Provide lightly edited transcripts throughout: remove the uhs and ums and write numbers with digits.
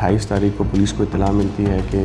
28 तारीख को पुलिस को इत्तला मिलती है कि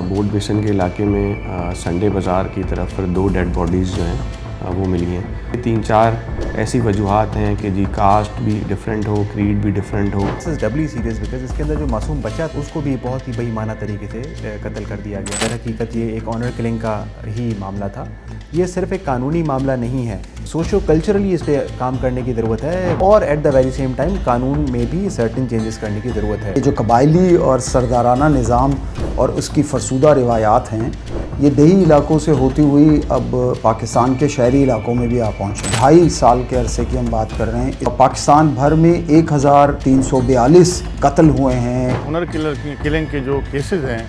बोट बेसन के इलाके में संडे बाज़ार की तरफ 2 डेड बॉडीज़ जो हैं वो मिली हैं। 3-4 ऐसी वजूहात हैं कि जी कास्ट भी डिफरेंट हो, क्रीड भी डिफरेंट हो। This is Dabali serious because इसके अंदर जो मासूम बच्चा था उसको भी बहुत ही बेईमाना तरीके से कत्ल कर दिया गया। दर हकीकत ये एक ऑनर किलिंग का ही मामला था। ये सिर्फ एक कानूनी मामला नहीं है, सोशो कल्चरली इस पर काम करने की ज़रूरत है और at the very same time कानून में भी सर्टेन चेंजेस करने की ज़रूरत है। जो कबायली और सरदाराना निज़ाम और उसकी फरसूदा रिवायात हैं, ये देही इलाकों से होती हुई अब पाकिस्तान के शहरी इलाकों में भी आ पहुँचे। 2.5 साल के अरसे की हम बात कर रहे हैं। पाकिस्तान भर में 1342 कत्ल हुए हैं। ऑनर किलिंग के जो केसेस हैं,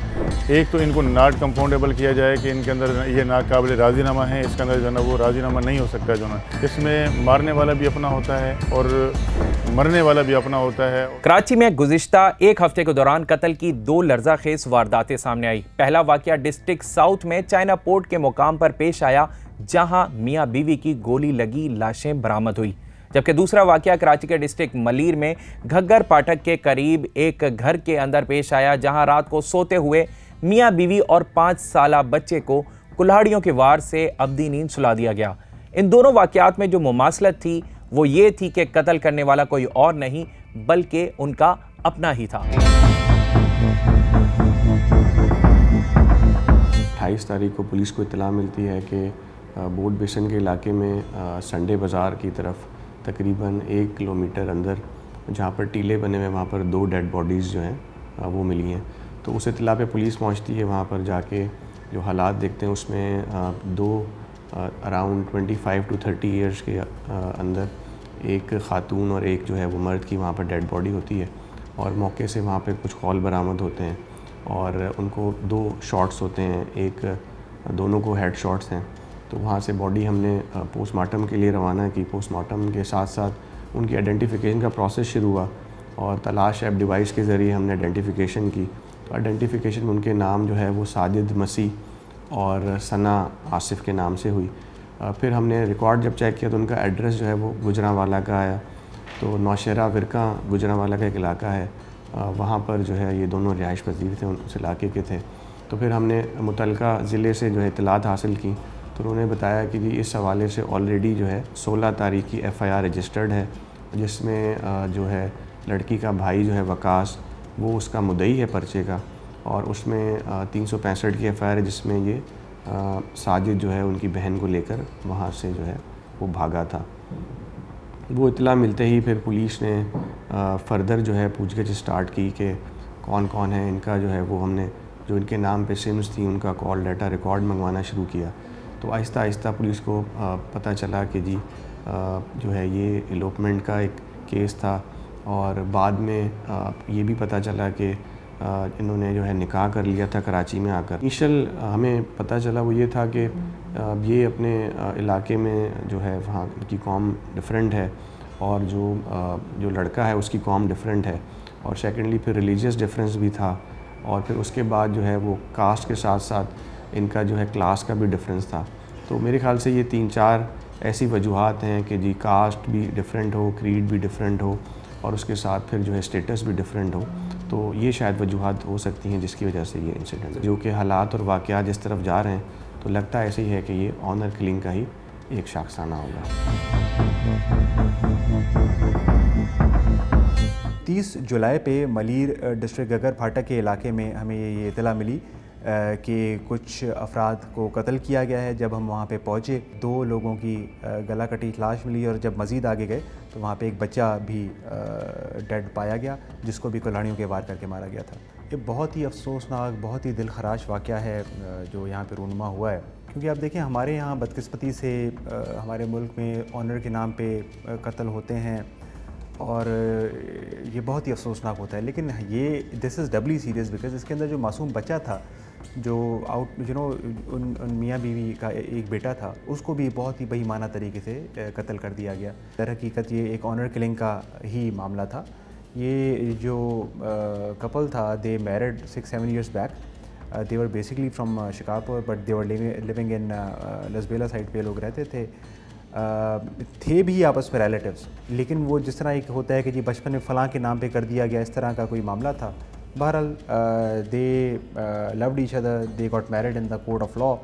एक तो इनको नॉट कंपाउंडेबल किया जाए कि इनके अंदर ये नाकाबिल राजीनामा है, इसके अंदर जो है ना वो राजीनामा नहीं हो सकता जो ना। इसमें मारने वाला भी अपना होता है और मरने वाला भी अपना होता है। कराची में गुज़िश्ता एक हफ्ते के दौरान कत्ल की 2 लर्ज़ाखेज़ वारदातें सामने आई। पहला वाक़या डिस्ट्रिक्ट साउथ में चाइना पोर्ट के मुकाम पर पेश आया, जहां मियां बीवी की गोली लगी लाशें बरामद हुई। जबकि दूसरा वाक़या कराची के डिस्ट्रिक्ट मलीर में घग्गर पाठक के करीब एक घर के अंदर पेश आया, जहां रात को सोते हुए मियां बीवी और 5 साला बच्चे को कुल्हाड़ियों के वार से अब्दी नींद सुला दिया गया। इन दोनों वाक़यात में जो मुमासलत थी वो ये थी कि कत्ल करने वाला कोई और नहीं बल्कि उनका अपना ही था। 28 तारीख को पुलिस को इत्तला मिलती है कि बोट बेसन के इलाके में संडे बाज़ार की तरफ तकरीबन 1 किलोमीटर अंदर जहाँ पर टीले बने हुए वहाँ पर 2 डेड बॉडीज़ जो हैं वो मिली हैं। तो उस इत्तला पे पुलिस पहुँचती है, वहाँ पर जाके जो हालात देखते हैं उसमें 2 अराउंड 25 to 30 ईयर्स के अंदर एक ख़ातून और एक जो है वो मर्द की वहाँ पर डेड बॉडी होती है। और मौके से वहाँ पे कुछ कॉल बरामद होते हैं और उनको 2 शॉट्स होते हैं, एक दोनों को हेड शॉट्स हैं। तो वहाँ से बॉडी हमने पोस्टमार्टम के लिए रवाना की। पोस्टमार्टम के साथ साथ उनकी आइडेंटिफिकेशन का प्रोसेस शुरू हुआ और तलाश ऐप डिवाइस के ज़रिए हमने आइडेंटिफिकेशन की। तो आइडेंटिफिकेशन में उनके नाम जो है वो साजिद मसीह और सना आसिफ के नाम से हुई। फिर हमने रिकॉर्ड जब चेक किया तो उनका एड्रेस जो है वो गुजरांवाला का आया। तो नौशहरा विरका गुजरांवाला का एक इलाका है, वहाँ पर जो है ये दोनों रिहाइश पजीर थे, उस इलाके के थे। तो फिर हमने मुतलका ज़िले से जो है इत्तलात हासिल की तो उन्होंने बताया कि जी इस हवाले से ऑलरेडी जो है 16 तारीख की FIR रजिस्टर्ड है, जिसमें जो है लड़की का भाई जो है वकास वो उसका मुद्दई है पर्चे का, और उसमें 365 की FIR है जिसमें ये साजिद जो है उनकी बहन को लेकर वहाँ से जो है वो भागा था। वो इत्तला मिलते ही फिर पुलिस ने फ़र्दर जो है पूछगिछ स्टार्ट की कि कौन कौन है इनका, जो है वो हमने जो इनके नाम पे सिम्स थी उनका कॉल डाटा रिकॉर्ड मंगवाना शुरू किया। तो आहिस्ता आहिस्ता पुलिस को पता चला कि जी जो है ये एलोपमेंट का एक केस था, और बाद में ये भी पता चला कि इन्होंने जो है निकाह कर लिया था कराची में आकर। इनिशियल हमें पता चला वो ये था कि ये अपने इलाके में जो है वहाँ की कौम डिफरेंट है और जो लड़का है उसकी कौम डिफरेंट है, और सेकेंडली फिर रिलीजियस डिफरेंस भी था, और फिर उसके बाद जो है वो कास्ट के साथ साथ इनका जो है क्लास का भी डिफरेंस था। तो मेरे ख़्याल से ये 3-4 ऐसी वजूहात हैं कि जी कास्ट भी डिफरेंट हो, क्रीड भी डिफरेंट हो, और उसके साथ फिर जो है स्टेटस भी डिफरेंट हो। तो ये शायद वजूहात हो सकती हैं जिसकी वजह से ये इंसिडेंट, जो कि हालात और वाक़यात जिस तरफ जा रहे हैं तो लगता ऐसे ही है कि ये ऑनर किलिंग का ही एक शाखसाना होगा। 30 जुलाई पे मलीर डिस्ट्रिक्ट गगर फाटक के इलाके में हमें ये इत्तला मिली कि कुछ अफराद को कत्ल किया गया है। जब हम वहाँ पे पहुँचे 2 लोगों की गला कटी लाश मिली, और जब मज़ीद आगे गए तो वहाँ पे एक बच्चा भी डेड पाया गया जिसको भी कुल्हाड़ियों के वार करके मारा गया था। ये बहुत ही अफसोसनाक, बहुत ही दिलखराश वाक़या है जो यहाँ पे रूनुमा हुआ है, क्योंकि आप देखें हमारे यहाँ बदकिस्मती से हमारे मुल्क में ऑनर के नाम पे कत्ल होते हैं और ये बहुत ही अफसोसनाक होता है। लेकिन ये this is Dabali serious because इसके अंदर जो मासूम बच्चा था, जो उन मियाँ बीवी का एक बेटा था, उसको भी बहुत ही बेईमाना तरीके से कत्ल कर दिया गया। दर हकीकत ये एक ऑनर किलिंग का ही मामला था। ये जो कपल था, they married 6-7 years back. They were basically from Chicago but they were living in Lasbela side पे लोग रहते थे भी आपस में रिलेटिव्स, लेकिन वो जिस तरह एक होता है कि जी बचपन में फ़लाँ के नाम पे कर दिया गया, इस तरह का कोई मामला था, बहरहाल they loved each other, they got married in the court of law,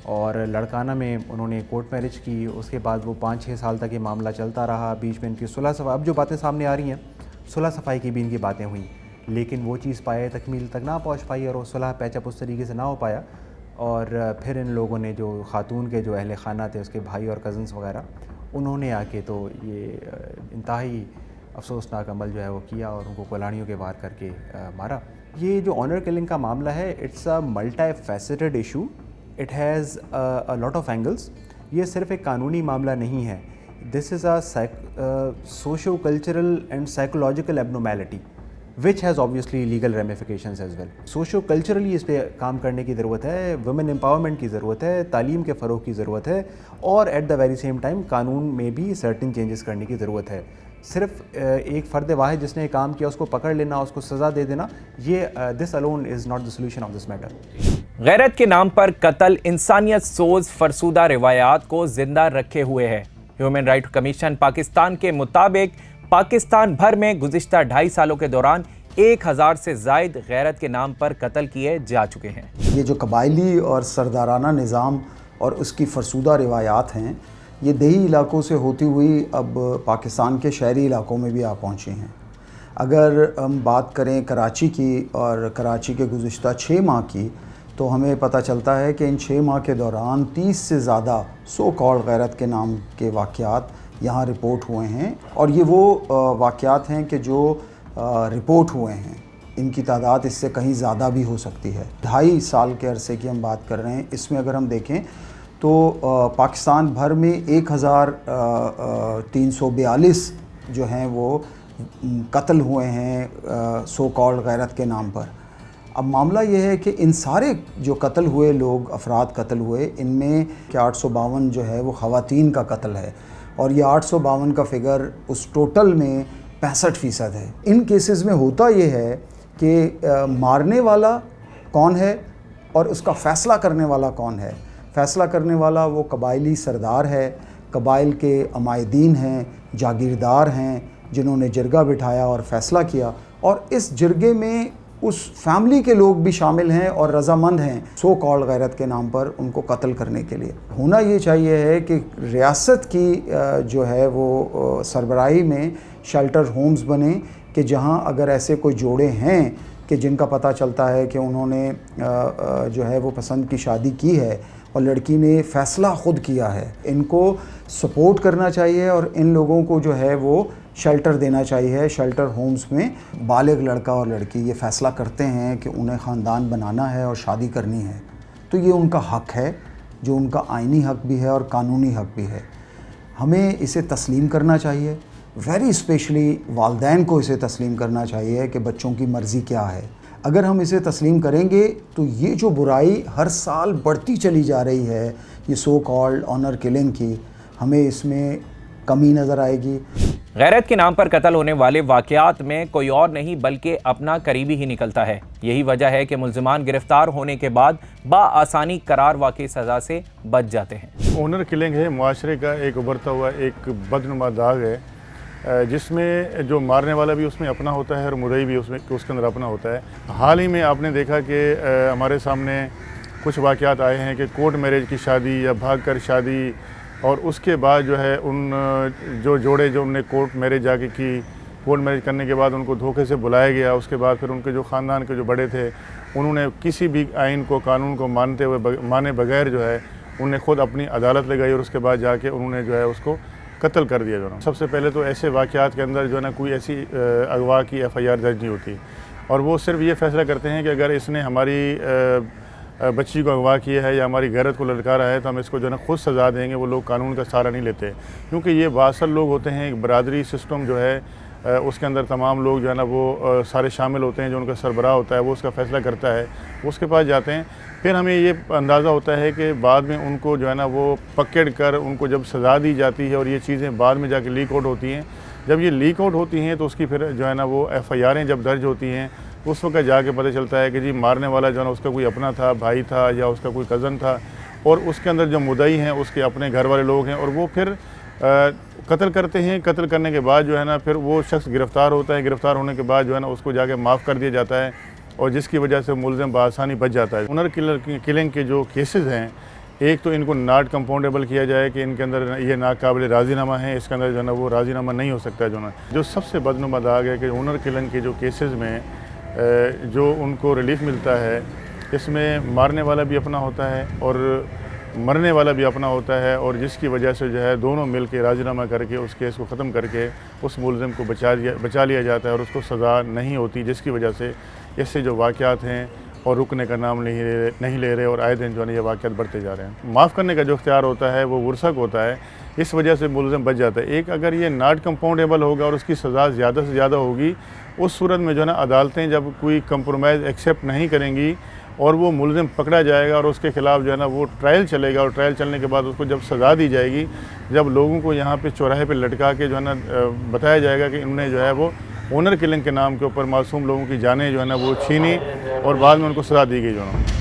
और लड़काना में उन्होंने कोर्ट मैरिज की। उसके बाद वो 5-6 साल तक ये मामला चलता रहा। बीच में इनकी सुलह सफाई, अब जो बातें सामने आ रही हैं सुलह सफाई की भी इनकी बातें हुई, लेकिन वो चीज़ पाए तकमील तक ना पहुंच पाई और वो सुलह पैचअप उस तरीके से ना हो पाया। और फिर इन लोगों ने जो खातून के जो अहल खाना थे, उसके भाई और कज़न्स वगैरह, उन्होंने आके तो ये इंतहाई अफसोसनाक अमल जो है वो किया और उनको कुल्हाड़ियों के वार करके मारा। ये जो ऑनर किलिंग का मामला है, it's a multifaceted issue, it has a lot of angles. ये सिर्फ एक कानूनी मामला नहीं है, this is a socio cultural and psychological abnormality which has obviously legal ramifications as well. Socio culturally इस पर काम करने की ज़रूरत है, वुमेन एम्पावरमेंट की ज़रूरत है, तालीम के फ़रोग़ की ज़रूरत है, और at the very same time कानून में भी सर्टेन चेंजेस करने की ज़रूरत है। सिर्फ एक फ़र्द वाहिद जिसने काम किया उसको पकड़ लेना, उसको सज़ा दे देना, ये this alone is not the solution of this matter. गैरत के नाम पर कत्ल इंसानियत सोज फरसूदा रिवायात को जिंदा रखे हुए है। ह्यूमन राइट कमीशन पाकिस्तान के मुताबिक पाकिस्तान भर में गुज़िश्ता 2.5 सालों के दौरान 1000 से ज़ायद गैरत के नाम पर कत्ल किए जा चुके हैं। ये जो कबायली और सरदाराना निज़ाम और उसकी फरसूदा रिवायात हैं, ये देही इलाकों से होती हुई अब पाकिस्तान के शहरी इलाकों में भी आ पहुँची हैं। अगर हम बात करें कराची की और कराची के गुज़िश्ता 6 माह की, तो हमें पता चलता है कि इन 6 माह के दौरान 30 से ज़्यादा सो कॉल्ड गैरत के नाम के वाक़यात यहाँ रिपोर्ट हुए हैं। और ये वो वाक़यात हैं कि जो रिपोर्ट हुए हैं, इनकी तादाद इससे कहीं ज़्यादा भी हो सकती है। 2.5 साल के अरसे की हम बात कर रहे हैं। इसमें अगर हम देखें तो पाकिस्तान भर में 1342 जो हैं वो कत्ल हुए हैं सो कॉल्ड गैरत के नाम पर। अब मामला ये है कि इन सारे जो कत्ल हुए लोग, अफराद कत्ल हुए, इनमें कि 852 जो है वो ख़वातीन का कत्ल है, और ये 852 का फिगर उस टोटल में 65% है। इन केसेस में होता ये है कि मारने वाला कौन है और उसका फ़ैसला करने वाला कौन है। फ़ैसला करने वाला वो कबायली सरदार है, कबाइल के अमायदीन हैं, जागीरदार हैं, जिन्होंने जिरगा बिठाया और फ़ैसला किया, और इस जिरगे में उस फैमिली के लोग भी शामिल हैं और रज़ामंद हैं सो कॉल्ड गैरत के नाम पर उनको कत्ल करने के लिए। होना ये चाहिए है कि रियासत की जो है वो सरबराही में शेल्टर होम्स बने, कि जहां अगर ऐसे कोई जोड़े हैं कि जिनका पता चलता है कि उन्होंने जो है वो पसंद की शादी की है और लड़की ने फ़ैसला ख़ुद किया है, इनको सपोर्ट करना चाहिए और इन लोगों को जो है वो शेल्टर देना चाहिए। शेल्टर होम्स में बालिग लड़का और लड़की ये फ़ैसला करते हैं कि उन्हें ख़ानदान बनाना है और शादी करनी है, तो ये उनका हक़ है, जो उनका आइनी हक़ भी है और कानूनी हक़ भी है। हमें इसे तस्लीम करना चाहिए, वेरी स्पेशली वालिदैन को इसे तस्लीम करना चाहिए कि बच्चों की मर्ज़ी क्या है। अगर हम इसे तस्लीम करेंगे तो ये जो बुराई हर साल बढ़ती चली जा रही है, ये सो कॉल्ड ऑनर किलिंग की, हमें इसमें कमी नज़र आएगी। गैरत के नाम पर कत्ल होने वाले वाक़यात में कोई और नहीं बल्कि अपना करीबी ही निकलता है। यही वजह है कि मुल्ज़िमान गिरफ्तार होने के बाद बाआसानी करार वाक़ई सज़ा से बच जाते हैं। ऑनर किलिंग है मुआशरे का एक उभरता हुआ एक बदनुमा दाग है, जिसमें जो मारने वाला भी उसमें अपना होता है और मुदई भी उसके अंदर अपना होता है। हाल ही में आपने देखा कि हमारे सामने कुछ वाक़यात आए हैं कि कोर्ट मैरिज की शादी या भाग कर शादी, और उसके बाद जो है उन जो जोड़े जो उनने कोर्ट मैरिज जाके की, कोर्ट मैरिज करने के बाद उनको धोखे से बुलाया गया, उसके बाद फिर उनके जो ख़ानदान के जो बड़े थे उन्होंने किसी भी आइन को, कानून को माने बगैर जो है उन्होंने ख़ुद अपनी अदालत लगाई और उसके बाद जाके उन्होंने जो है उसको कत्ल कर दिया। जो ना सबसे पहले तो ऐसे वाक़यात के अंदर जो है ना कोई ऐसी अगवा की FIR दर्ज नहीं होती, और वो सिर्फ ये फ़ैसला करते हैं कि अगर इसने हमारी बच्ची को अगवा किया है या हमारी गैरत को ललकारा है तो हम इसको जो है ना खुद सज़ा देंगे। वो लोग कानून का सहारा नहीं लेते, क्योंकि ये बासल लोग होते हैं। एक बरादरी सिस्टम जो है उसके अंदर तमाम लोग जो है ना वो सारे शामिल होते हैं। जो उनका सरबराह होता है वो उसका फ़ैसला करता है, उसके पास जाते हैं। फिर हमें ये अंदाज़ा होता है कि बाद में उनको जो है ना वो पकड़ कर उनको जब सज़ा दी जाती है और ये चीज़ें बाद में जाके लीक आउट होती हैं, जब ये लीक आउट होती हैं तो उसकी फिर जो है ना वो FIRें जब दर्ज होती हैं उस वक्त जाके पता चलता है कि जी मारने वाला जो है ना उसका कोई अपना था, भाई था या उसका कोई कज़न था, और उसके अंदर जो मुदई हैं उसके अपने घर वाले लोग हैं, और वो फिर कत्ल करते हैं। कत्ल करने के बाद जो है ना फिर वो शख्स गिरफ़्तार होता है। गिरफ़्तार होने के बाद जो है ना उसको जाके माफ़ कर दिया जाता है। اور جس کی وجہ سے ملزم بآسانی بچ جاتا ہے۔ اونر کلنگ کے جو کیسز ہیں، ایک تو ان کو ناٹ کمپاؤنڈیبل کیا جائے کہ ان کے اندر یہ ناقابل راضی نامہ ہیں، اس کے اندر جو ہے نا وہ راضی نامہ نہیں ہو سکتا ہے جو سب سے بدنما داغ ہے کہ اونر کلنگ کے جو کیسز میں جو ان کو ریلیف ملتا ہے، اس میں مارنے والا بھی اپنا ہوتا ہے اور مرنے والا بھی اپنا ہوتا ہے، اور جس کی وجہ سے جو ہے دونوں مل کے راضی نامہ کر کے اس کیس کو ختم کر کے اس ملزم کو بچا لیا جاتا ہے اور اس کو سزا نہیں ہوتی، جس کی وجہ سے اس سے جو واقعات ہیں اور رکنے کا نام نہیں لے رہے اور آئے دن جو ہے یہ واقعات بڑھتے جا رہے ہیں۔ معاف کرنے کا جو اختیار ہوتا ہے وہ ورثہ کو ہوتا ہے، اس وجہ سے ملزم بچ جاتا ہے۔ ایک اگر یہ ناٹ کمپاؤنڈیبل ہوگا اور اس کی سزا زیادہ سے زیادہ ہوگی، اس صورت میں جو ہے نا عدالتیں جب کوئی کمپرومائز ایکسیپٹ نہیں کریں گی اور وہ ملزم پکڑا جائے گا اور اس کے خلاف جو ہے نا وہ ٹرائل چلے گا، اور ٹرائل چلنے کے بعد اس کو جب سزا دی جائے گی، جب لوگوں کو یہاں پہ چوراہے پہ لٹکا کے جو ہے نا بتایا جائے گا کہ انہوں نے جو ہے وہ اونر کلنگ کے نام کے اوپر معصوم لوگوں کی جانیں جو ہے نا وہ چھینی اور بعد میں ان کو سزا دی گئی جو ہے نا۔